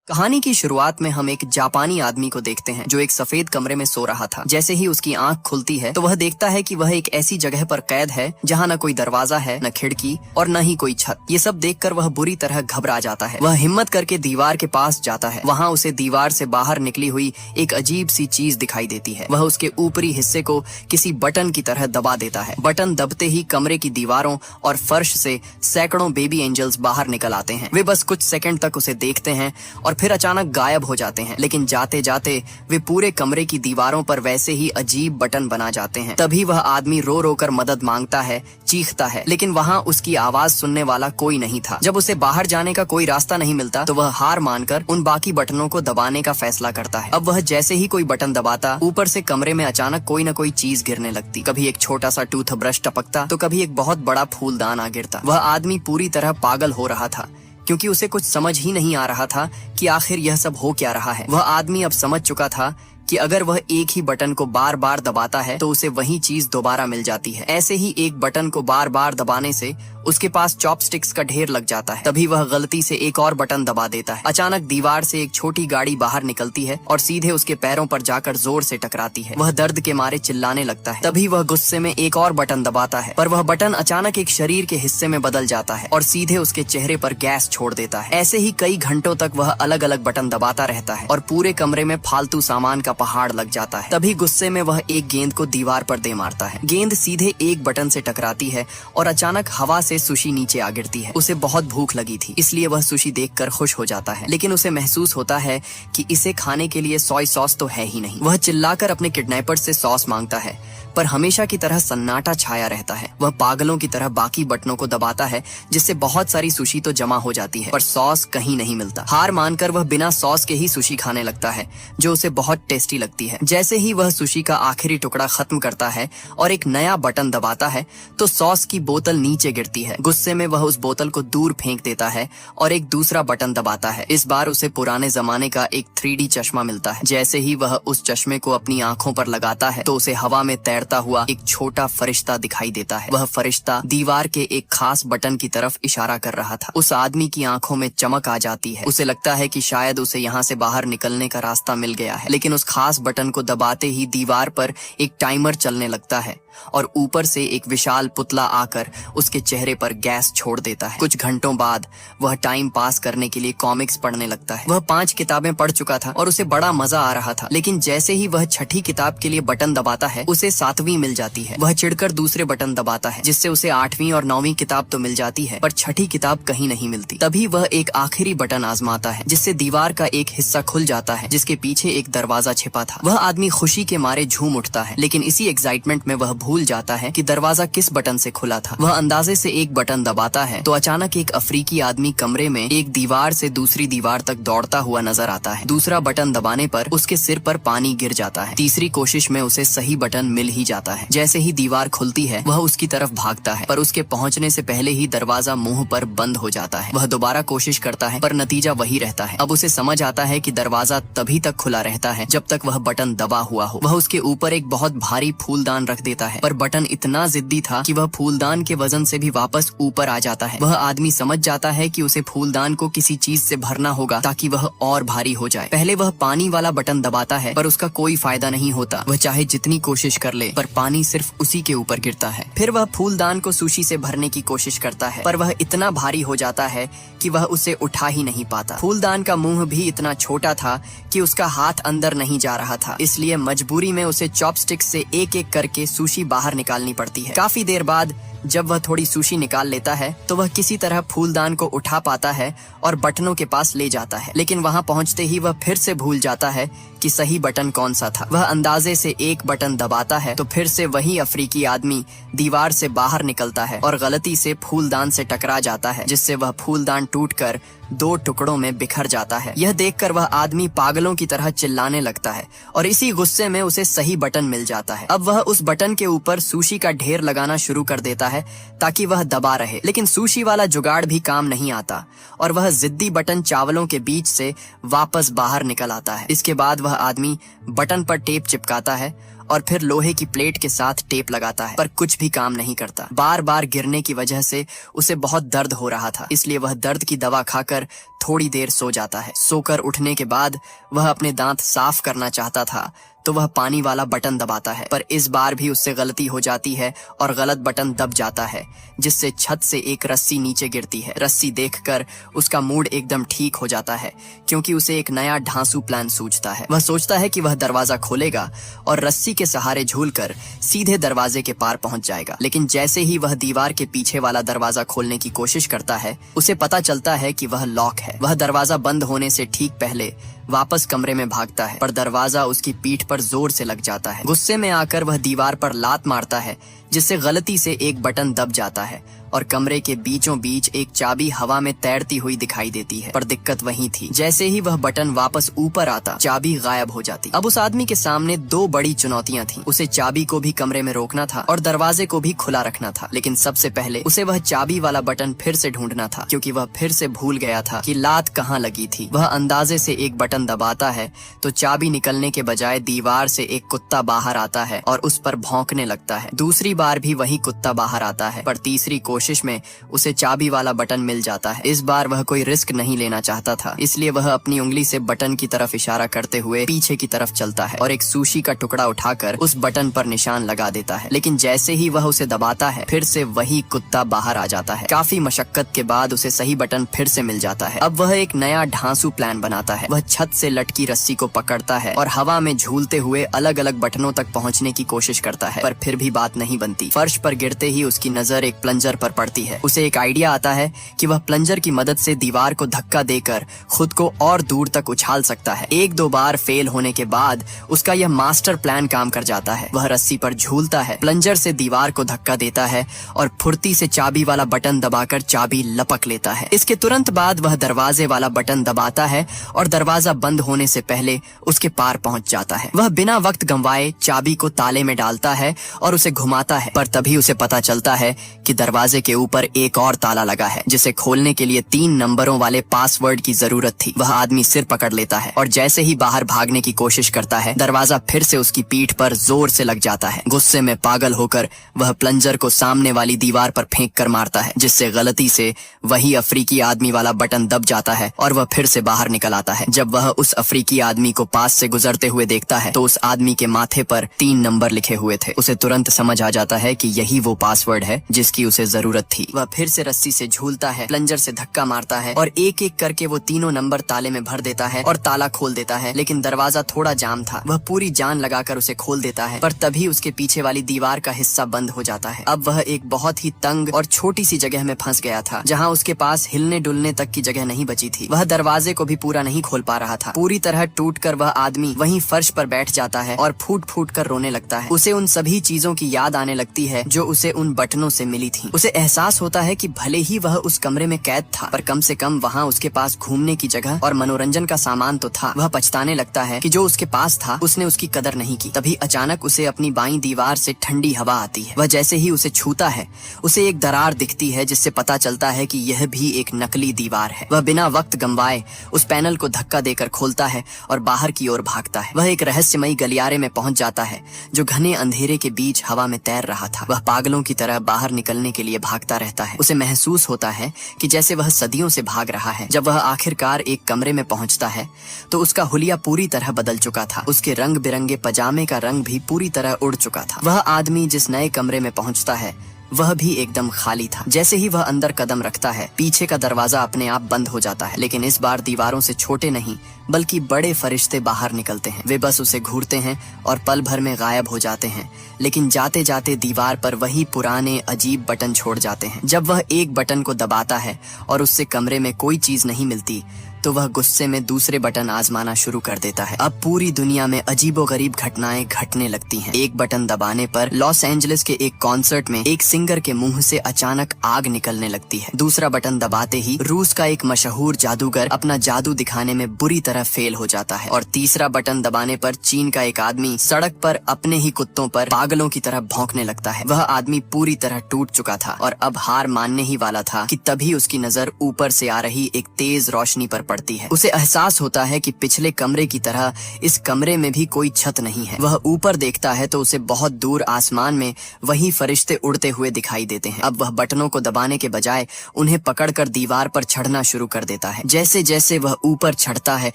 कहानी की शुरुआत में हम एक जापानी आदमी को देखते हैं जो एक सफेद कमरे में सो रहा था। जैसे ही उसकी आंख खुलती है तो वह देखता है कि वह एक ऐसी जगह पर कैद है जहां न कोई दरवाजा है, न खिड़की और न ही कोई छत। ये सब देखकर वह बुरी तरह घबरा जाता है। वह हिम्मत करके दीवार के पास जाता है। वहाँ उसे दीवार से बाहर निकली हुई एक अजीब सी चीज दिखाई देती है। वह उसके ऊपरी हिस्से को किसी बटन की तरह दबा देता है। बटन दबते ही कमरे की दीवारों और फर्श से सैकड़ों बेबी एंजल्स बाहर निकल आते हैं। वे बस कुछ सेकंड तक उसे देखते हैं और फिर अचानक गायब हो जाते हैं। लेकिन जाते जाते वे पूरे कमरे की दीवारों पर वैसे ही अजीब बटन बना जाते हैं। तभी वह आदमी रो रो कर मदद मांगता है, चीखता है, लेकिन वहाँ उसकी आवाज सुनने वाला कोई नहीं था। जब उसे बाहर जाने का कोई रास्ता नहीं मिलता तो वह हार मानकर उन बाकी बटनों को दबाने का फैसला करता है। अब वह जैसे ही कोई बटन दबाता, ऊपर से कमरे में अचानक कोई न कोई चीज गिरने लगती। कभी एक छोटा सा टूथब्रश टपकता तो कभी एक बहुत बड़ा फूलदान आ गिरता। वह आदमी पूरी तरह पागल हो रहा था क्योंकि उसे कुछ समझ ही नहीं आ रहा था कि आखिर यह सब हो क्या रहा है। वह आदमी अब समझ चुका था कि अगर वह एक ही बटन को बार बार दबाता है तो उसे वही चीज दोबारा मिल जाती है। ऐसे ही एक बटन को बार बार दबाने से उसके पास चॉपस्टिक्स का ढेर लग जाता है। तभी वह गलती से एक और बटन दबा देता है। अचानक दीवार से एक छोटी गाड़ी बाहर निकलती है और सीधे उसके पैरों पर जाकर जोर से टकराती है। वह दर्द के मारे चिल्लाने लगता है। तभी वह गुस्से में एक और बटन दबाता है, पर वह बटन अचानक एक शरीर के हिस्से में बदल जाता है और सीधे उसके चेहरे पर गैस छोड़ देता है। ऐसे ही कई घंटों तक वह अलग अलग बटन दबाता रहता है और पूरे कमरे में फालतू सामान का पहाड़ लग जाता है। तभी गुस्से में वह एक गेंद को दीवार पर दे मारता है। गेंद सीधे एक बटन से टकराती है और अचानक हवा से सुशी नीचे आ गिरती है। उसे बहुत भूख लगी थी, इसलिए वह सुशी देखकर खुश हो जाता है, लेकिन उसे महसूस होता है कि इसे खाने के लिए सोया सॉस तो है ही नहीं। वह चिल्लाकर अपने किडनैपर से सॉस मांगता है, पर हमेशा की तरह सन्नाटा छाया रहता है। वह पागलों की तरह बाकी बटनों को दबाता है जिससे बहुत सारी सुशी तो जमा हो जाती है, पर सॉस कहीं नहीं मिलता। हार मानकर वह बिना सॉस के ही सुशी खाने लगता है जो उसे बहुत टेस्टी लगती है। जैसे ही वह सुशी का आखिरी टुकड़ा खत्म करता है और एक नया बटन दबाता है तो सॉस की बोतल नीचे गिरती है। गुस्से में वह उस बोतल को दूर फेंक देता है और एक दूसरा बटन दबाता है। इस बार उसे पुराने जमाने का एक 3D चश्मा मिलता है। जैसे ही वह उस चश्मे को अपनी आंखों पर लगाता है तो उसे हवा में तैरता हुआ एक छोटा फरिश्ता दिखाई देता है। वह फरिश्ता दीवार के एक खास बटन की तरफ इशारा कर रहा था। उस आदमी की आंखों में चमक आ जाती है। उसे लगता है कि शायद उसे यहाँ से बाहर निकलने का रास्ता मिल गया है, लेकिन उस खास बटन को दबाते ही दीवार पर एक टाइमर चलने लगता है और ऊपर से एक विशाल पुतला आकर उसके चेहरे पर गैस छोड़ देता है। कुछ घंटों बाद वह टाइम पास करने के लिए कॉमिक्स पढ़ने लगता है। वह 5 किताबें पढ़ चुका था और उसे बड़ा मजा आ रहा था, लेकिन जैसे ही वह छठी किताब के लिए बटन दबाता है उसे 7वीं मिल जाती है। वह चिढ़कर दूसरे बटन दबाता है जिससे उसे 8वीं और 9वीं किताब तो मिल जाती है, पर छठी किताब कहीं नहीं मिलती। तभी वह एक आखिरी बटन आजमाता है जिससे दीवार का एक हिस्सा खुल जाता है जिसके पीछे एक दरवाजा छिपा था। वह आदमी खुशी के मारे झूम उठता है, लेकिन इसी एक्साइटमेंट में वह भूल जाता है कि दरवाजा किस बटन से खुला था। वह अंदाजे से एक बटन दबाता है तो अचानक एक अफ्रीकी आदमी कमरे में एक दीवार से दूसरी दीवार तक दौड़ता हुआ नजर आता है। दूसरा बटन दबाने पर उसके सिर पर पानी गिर जाता है। तीसरी कोशिश में उसे सही बटन मिल ही जाता है। जैसे ही दीवार खुलती है वह उसकी तरफ भागता है, पर उसके पहुंचने से पहले ही दरवाजा मुंह पर बंद हो जाता है। वह दोबारा कोशिश करता है पर नतीजा वही रहता है। अब उसे समझ आता है कि दरवाजा तभी तक खुला रहता है जब तक वह बटन दबा हुआ हो। वह उसके ऊपर एक बहुत भारी फूलदान रख देता है, पर बटन इतना जिद्दी था कि वह फूलदान के वजन से भी वापस ऊपर आ जाता है। वह आदमी समझ जाता है कि उसे फूलदान को किसी चीज से भरना होगा ताकि वह और भारी हो जाए। पहले वह पानी वाला बटन दबाता है पर उसका कोई फायदा नहीं होता। वह चाहे जितनी कोशिश कर ले पर पानी सिर्फ उसी के ऊपर गिरता है। फिर वह फूलदान को सुशी से भरने की कोशिश करता है, पर वह इतना भारी हो जाता है कि वह उसे उठा ही नहीं पाता। फूलदान का मुंह भी इतना छोटा था कि उसका हाथ अंदर नहीं जा रहा था, इसलिए मजबूरी में उसे चॉपस्टिक से एक एक करके सुशी बाहर निकालनी पड़ती है। काफी देर बाद जब वह थोड़ी सुशी निकाल लेता है तो वह किसी तरह फूलदान को उठा पाता है और बटनों के पास ले जाता है, लेकिन वहां पहुंचते ही वह फिर से भूल जाता है कि सही बटन कौन सा था। वह अंदाजे से एक बटन दबाता है तो फिर से वही अफ्रीकी आदमी दीवार से बाहर निकलता है और गलती से फूलदान से टकरा जाता है, जिससे वह फूलदान टूटकर 2 टुकड़ों में बिखर जाता है। यह देखकर वह आदमी पागलों की तरह चिल्लाने लगता है और इसी गुस्से में उसे सही बटन मिल जाता है। अब वह उस बटन के ऊपर सुशी का ढेर लगाना शुरू कर देता है ताकि वह दबा रहे, लेकिन सुशी वाला जुगाड़ भी काम नहीं आता और वह जिद्दी बटन चावलों के बीच से वापस बाहर निकल आता है। इसके बाद वह आदमी बटन पर टेप चिपकाता है और फिर लोहे की प्लेट के साथ टेप लगाता है, पर कुछ भी काम नहीं करता। बार बार गिरने की वजह से उसे बहुत दर्द हो रहा था, इसलिए वह दर्द की दवा खाकर थोड़ी देर सो जाता है। सोकर उठने के बाद वह अपने दांत साफ करना चाहता था तो वह पानी वाला बटन दबाता है, पर इस बार भी उससे गलती हो जाती है और गलत बटन दब जाता है, जिससे छत से एक रस्सी नीचे गिरती है। रस्सी देखकर उसका मूड एकदम ठीक हो जाता है, क्योंकि उसे एक नया ढांसू प्लान सूझता है। वह सोचता है कि वह दरवाजा खोलेगा और रस्सी के सहारे झूलकर सीधे दरवाजे के पार पहुंच जाएगा। लेकिन जैसे ही वह दीवार के पीछे वाला दरवाजा खोलने की कोशिश करता है, उसे पता चलता है कि वह लॉक है। वह दरवाजा बंद होने से ठीक पहले वापस कमरे में भागता है, पर दरवाजा उसकी पीठ पर जोर से लग जाता है। गुस्से में आकर वह दीवार पर लात मारता है, जिससे गलती से एक बटन दब जाता है और कमरे के बीचों बीच एक चाबी हवा में तैरती हुई दिखाई देती है। पर दिक्कत वही थी, जैसे ही वह बटन वापस ऊपर आता, चाबी गायब हो जाती। अब उस आदमी के सामने दो बड़ी चुनौतियां थी। उसे चाबी को भी कमरे में रोकना था और दरवाजे को भी खुला रखना था। लेकिन सबसे पहले उसे वह चाबी वाला बटन फिर से ढूंढना था, क्योंकि वह फिर से भूल गया था कि लात कहाँ लगी थी। वह अंदाजे से एक बटन दबाता है तो चाबी निकलने के बजाय दीवार से एक कुत्ता बाहर आता है और उस पर भौंकने लगता है। दूसरी बार भी वही कुत्ता बाहर आता है, पर तीसरी कोशिश में उसे चाबी वाला बटन मिल जाता है। इस बार वह कोई रिस्क नहीं लेना चाहता था, इसलिए वह अपनी उंगली से बटन की तरफ इशारा करते हुए पीछे की तरफ चलता है और एक सुशी का टुकड़ा उठाकर उस बटन पर निशान लगा देता है। लेकिन जैसे ही वह उसे दबाता है, फिर से वही कुत्ता बाहर आ जाता है। काफी मशक्कत के बाद उसे सही बटन फिर से मिल जाता है। अब वह एक नया ढांसू प्लान बनाता है। वह छत से लटकी रस्सी को पकड़ता है और हवा में झूलते हुए अलग अलग बटनों तक पहुंचने की कोशिश करता है, पर फिर भी बात नहीं बनती। फर्श पर गिरते ही उसकी नजर एक प्लंजर पर पड़ती है। उसे एक आइडिया आता है कि वह प्लंजर की मदद से दीवार को धक्का देकर खुद को और दूर तक उछाल सकता है। एक दो बार फेल होने के बाद उसका यह मास्टर प्लान काम कर जाता है। वह रस्सी पर झूलता है, प्लंजर से दीवार को धक्का देता है और फुर्ती से चाबी वाला बटन दबाकर चाबी लपक लेता है। इसके तुरंत बाद वह दरवाजे वाला बटन दबाता है और दरवाजा बंद होने से पहले उसके पार पहुंच जाता है। वह बिना वक्त गंवाए चाबी को ताले में डालता है और उसे घुमाता है, पर तभी उसे पता चलता है कि दरवाजे के ऊपर एक और ताला लगा है, जिसे खोलने के लिए 3 नंबरों वाले पासवर्ड की जरूरत थी। वह आदमी सिर पकड़ लेता है और जैसे ही बाहर भागने की कोशिश करता है, दरवाजा फिर से उसकी पीठ पर जोर से लग जाता है। गुस्से में पागल होकर वह प्लंजर को सामने वाली दीवार पर फेंक कर मारता है, जिससे गलती से वही अफ्रीकी आदमी वाला बटन दब जाता है और वह फिर से बाहर निकल आता है। जब वह उस अफ्रीकी आदमी को पास से गुजरते हुए देखता है तो उस आदमी के माथे पर 3 नंबर लिखे हुए थे। उसे तुरंत समझ आ जाता है कि यही वो पासवर्ड है जिसकी उसे जरूरत थी। वह फिर से रस्सी से झूलता है, प्लंजर से धक्का मारता है और एक एक करके वो तीनों नंबर ताले में भर देता है और ताला खोल देता है। लेकिन दरवाजा थोड़ा जाम था। वह पूरी जान लगाकर उसे खोल देता है, पर तभी उसके पीछे वाली दीवार का हिस्सा बंद हो जाता है। अब वह एक बहुत ही तंग और छोटी सी जगह में फंस गया था, जहाँ उसके पास हिलने डुलने तक की जगह नहीं बची थी। वह दरवाजे को भी पूरा नहीं खोल पा रहा था। पूरी तरह टूटकर वह आदमी वहीं फर्श पर बैठ जाता है और फूट फूट कर रोने लगता है। उसे उन सभी चीजों की याद आने लगती है जो उसे उन बटनों से मिली थी। उसे एहसास होता है कि भले ही वह उस कमरे में कैद था, पर कम से कम वहाँ उसके पास घूमने की जगह और मनोरंजन का सामान तो था। वह पछताने लगता है कि जो उसके पास था उसने उसकी कदर नहीं की। तभी अचानक उसे अपनी बाईं दीवार से ठंडी हवा आती है। वह जैसे ही उसे छूता है, उसे एक दरार दिखती है, जिससे पता चलता है कि यह भी एक नकली दीवार है। वह बिना वक्त गंवाए उस पैनल को धक्का देकर खोलता है और बाहर की ओर भागता है। वह एक रहस्यमयी गलियारे में पहुंच जाता है जो घने अंधेरे के बीच हवा में तैर रहा था। वह पागलों की तरह बाहर निकलने के लिए भागता रहता है। उसे महसूस होता है कि जैसे वह सदियों से भाग रहा है। जब वह आखिरकार एक कमरे में पहुंचता है तो उसका हुलिया पूरी तरह बदल चुका था। उसके रंग बिरंगे पजामे का रंग भी पूरी तरह उड़ चुका था। वह आदमी जिस नए कमरे में पहुंचता है वह भी एकदम खाली था। जैसे ही वह अंदर कदम रखता है, पीछे का दरवाजा अपने आप बंद हो जाता है। लेकिन इस बार दीवारों से छोटे नहीं बल्कि बड़े फरिश्ते बाहर निकलते हैं। वे बस उसे घूरते हैं और पल भर में गायब हो जाते हैं, लेकिन जाते जाते दीवार पर वही पुराने अजीब बटन छोड़ जाते हैं। जब वह एक बटन को दबाता है और उससे कमरे में कोई चीज नहीं मिलती तो वह गुस्से में दूसरे बटन आजमाना शुरू कर देता है। अब पूरी दुनिया में अजीबोगरीब घटनाएं घटने लगती हैं। एक बटन दबाने पर लॉस एंजलिस के एक कॉन्सर्ट में एक सिंगर के मुंह से अचानक आग निकलने लगती है। दूसरा बटन दबाते ही रूस का एक मशहूर जादूगर अपना जादू दिखाने में बुरी तरह फेल हो जाता है। और तीसरा बटन दबाने पर चीन का एक आदमी सड़क पर अपने ही कुत्तों पर पागलों की तरह भौंकने लगता है। वह आदमी पूरी तरह टूट चुका था और अब हार मानने ही वाला था कि तभी उसकी नजर ऊपर से आ रही एक तेज रोशनी पर पड़ती है। उसे एहसास होता है कि पिछले कमरे की तरह इस कमरे में भी कोई छत नहीं है। वह ऊपर देखता है तो उसे बहुत दूर आसमान में वही फरिश्ते उड़ते हुए दिखाई देते हैं। अब वह बटनों को दबाने के बजाय उन्हें पकड़कर दीवार पर चढ़ना शुरू कर देता है। जैसे जैसे वह ऊपर चढ़ता है,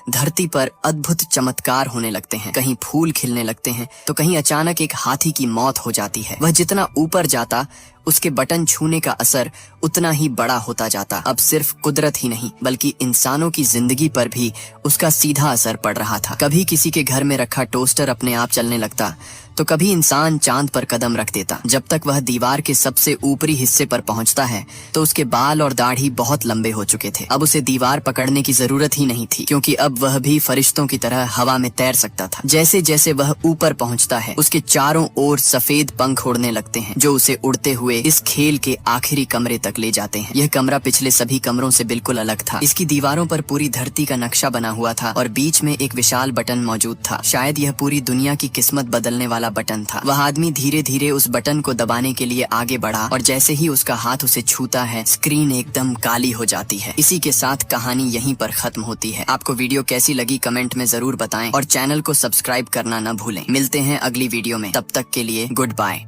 धरती पर अद्भुत चमत्कार होने लगते हैं। कहीं फूल खिलने लगते हैं तो कहीं अचानक एक हाथी की मौत हो जाती है। वह जितना ऊपर जाता, उसके बटन छूने का असर उतना ही बड़ा होता जाता। अब सिर्फ कुदरत ही नहीं बल्कि इंसानों की जिंदगी पर भी उसका सीधा असर पड़ रहा था। कभी किसी के घर में रखा टोस्टर अपने आप चलने लगता तो कभी इंसान चांद पर कदम रख देता। जब तक वह दीवार के सबसे ऊपरी हिस्से पर पहुंचता है तो उसके बाल और दाढ़ी बहुत लंबे हो चुके थे। अब उसे दीवार पकड़ने की जरूरत ही नहीं थी क्योंकि अब वह भी फरिश्तों की तरह हवा में तैर सकता था। जैसे जैसे वह ऊपर पहुंचता है उसके चारों ओर सफेद पंख उड़ने लगते हैं जो उसे उड़ते हुए इस खेल के आखिरी कमरे तक ले जाते हैं। यह कमरा पिछले सभी कमरों से बिल्कुल अलग था। इसकी दीवारों पर पूरी धरती का नक्शा बना हुआ था और बीच में एक विशाल बटन मौजूद था। शायद यह पूरी दुनिया की किस्मत बदलने वाला बटन था। वह आदमी धीरे धीरे उस बटन को दबाने के लिए आगे बढ़ा और जैसे ही उसका हाथ उसे छूता है स्क्रीन एकदम काली हो जाती है। इसी के साथ कहानी यहीं पर खत्म होती है। आपको वीडियो कैसी लगी कमेंट में जरूर बताएं और चैनल को सब्सक्राइब करना न भूलें। मिलते हैं अगली वीडियो में, तब तक के लिए गुड बाय।